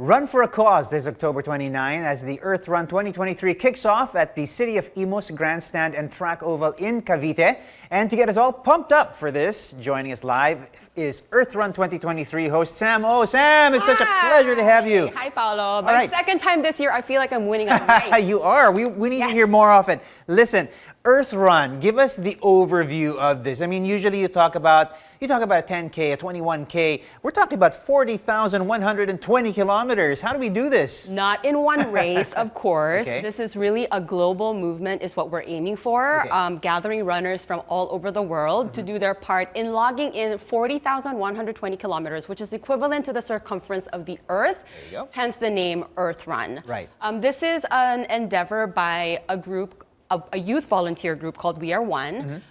Run for a Cause this October 29 as the Earth Run 2023 kicks off at the City of Imus Grandstand and Track Oval in Cavite. And to get us all pumped up for this, joining us live is Earth Run 2023 host Sam. Oh, Sam, it's such a pleasure to have you. Hi, Paolo. My second time this year, I feel like I'm winning a race. You are. We need to hear more often. Listen, Earth Run, give us the overview of this. I mean, usually you talk about a 10K, a 21K. We're talking about 40,120 kilometers. How do we do this? Not in one race, of course. Okay. This is really a global movement is what we're aiming for, gathering runners from all over the world to do their part in logging in 40,120 kilometers, which is equivalent to the circumference of the Earth, hence the name Earth Run. Right. This is an endeavor by a youth volunteer group called We Are One.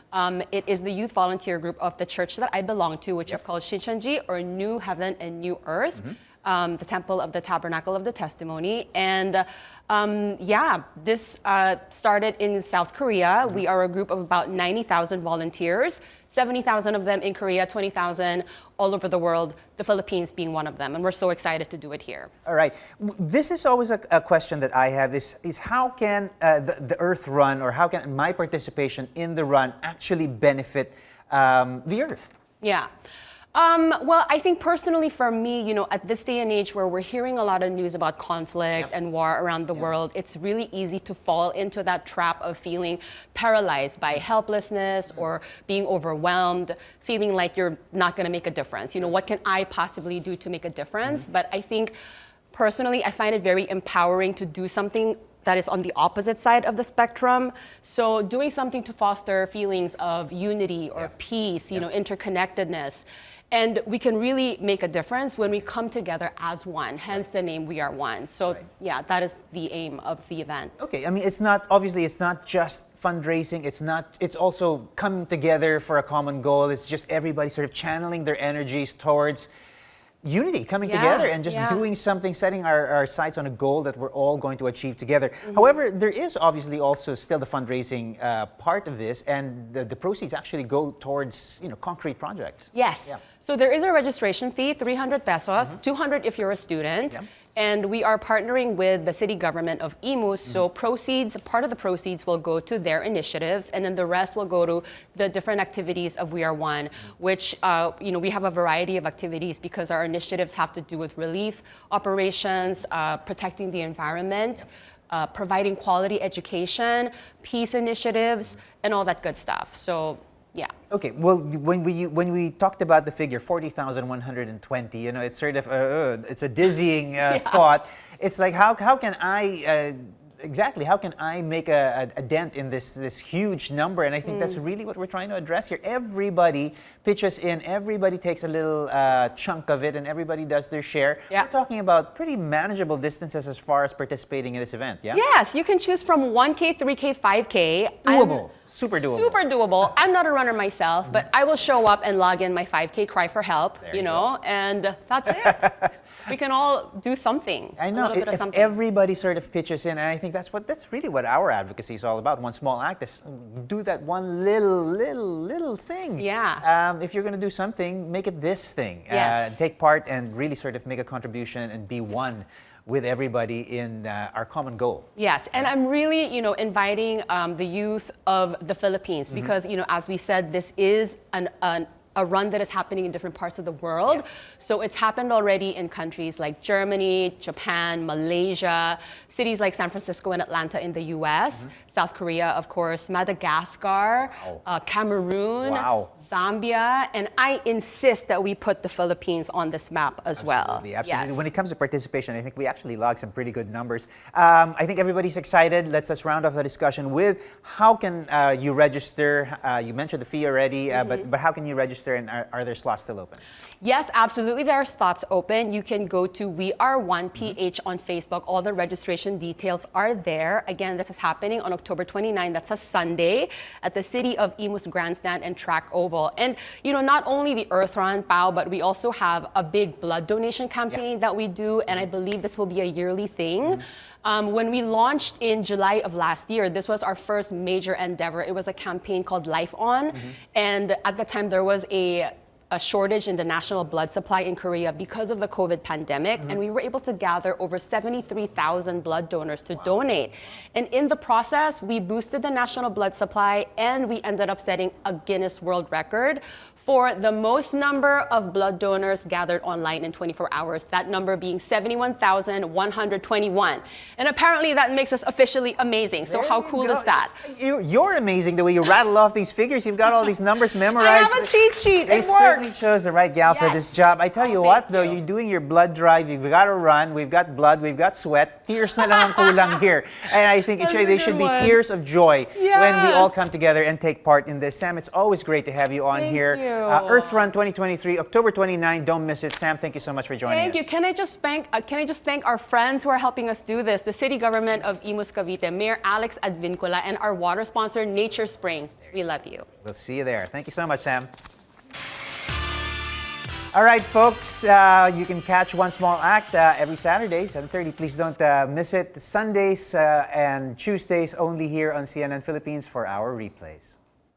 It is the youth volunteer group of the church that I belong to, which is called Shinchanji, or New Heaven and New Earth, the Temple of the Tabernacle of the Testimony. And this started in South Korea. We are a group of about 90,000 volunteers, 70,000 of them in Korea, 20,000 all over the world, the Philippines being one of them. And we're so excited to do it here. All right. This is always a question that I have is how can the Earth Run, or how can my participation in the run actually benefit the Earth? Yeah. Well, I think personally for me, at this day and age where we're hearing a lot of news about conflict and war around the world, it's really easy to fall into that trap of feeling paralyzed by helplessness or being overwhelmed, feeling like you're not going to make a difference. What can I possibly do to make a difference? But I think personally, I find it very empowering to do something that is on the opposite side of the spectrum. So doing something to foster feelings of unity or peace, interconnectedness. And we can really make a difference when we come together as one, hence the name We Are One. So that is the aim of the event. Okay, I mean, it's not just fundraising, it's also coming together for a common goal. It's just everybody sort of channeling their energies towards unity, coming together and just doing something, setting our sights on a goal that we're all going to achieve together. However, there is obviously also still the fundraising part of this, and the proceeds actually go towards concrete projects. Yes. Yeah. So there is a registration fee, 300 pesos, 200 if you're a student. Yeah. And we are partnering with the city government of Imus. So part of the proceeds will go to their initiatives, and then the rest will go to the different activities of We Are One, which, we have a variety of activities because our initiatives have to do with relief operations, protecting the environment, providing quality education, peace initiatives, and all that good stuff. So, yeah. Okay. Well, when we talked about the figure 40,120, it's sort of it's a dizzying thought. It's like how can I how can I make a dent in this huge number? And I think that's really what we're trying to address here. Everybody pitches in, everybody takes a little chunk of it, and everybody does their share. Yeah. We're talking about pretty manageable distances as far as participating in this event, yeah? Yes, you can choose from 1K, 3K, 5K. Doable. Super doable. Super doable. I'm not a runner myself, but I will show up and log in my 5K, cry for help, and that's it. We can all do something. I know. If everybody sort of pitches in, and I think that's really what our advocacy is all about. One small act is do that one little thing. Yeah. If you're going to do something, make it this thing. Yes. Take part and really sort of make a contribution and be one with everybody in our common goal. Yes, and I'm really, inviting the youth of the Philippines because, as we said, this is a run that is happening in different parts of the world. Yeah. So it's happened already in countries like Germany, Japan, Malaysia, cities like San Francisco and Atlanta in the US, South Korea, of course, Madagascar, Cameroon, Zambia, and I insist that we put the Philippines on this map as well. Absolutely. Yes. When it comes to participation, I think we actually logged some pretty good numbers. I think everybody's excited. Let's round off the discussion with how can you register? You mentioned the fee already, but how can you register? And are there slots still open? Yes, absolutely. There are slots open. You can go to We Are One PH on Facebook. All the registration details are there. Again, this is happening on October 29. That's a Sunday at the City of Imus Grandstand and Track Oval. And, not only the Earth Run, Pao, but we also have a big blood donation campaign that we do. And I believe this will be a yearly thing. When we launched in July of last year, this was our first major endeavor. It was a campaign called Life On. And at the time, there was a a shortage in the national blood supply in Korea because of the COVID pandemic, and we were able to gather over 73,000 blood donors to donate. And in the process, we boosted the national blood supply, and we ended up setting a Guinness World Record for the most number of blood donors gathered online in 24 hours, that number being 71,121. And apparently that makes us officially amazing. So how cool is that? You're amazing the way you rattle off these figures. You've got all these numbers memorized. I have a cheat sheet. They It certainly works. chose the right gal for this job. I tell you what, thank though, you. you're doing your blood drive. You've got to run. We've got blood. We've got sweat. Tears na lang ang kulang here. And I think That's a they should good be one. tears of joy when we Yes. all come together and take part in this. Sam, it's always great to have you on Thank here. you. Earth Run 2023, October 29. Don't miss it. Sam, thank you so much for joining Thank us. you. Can I just thank our friends who are helping us do this? The city government of Imus, Cavite, Mayor Alex Advincula, and our water sponsor, Nature Spring. We love you. We'll see you there. Thank you so much, Sam. All right, folks, you can catch One Small Act every Saturday, 7:30. Please don't miss it. Sundays and Tuesdays only here on CNN Philippines for our replays.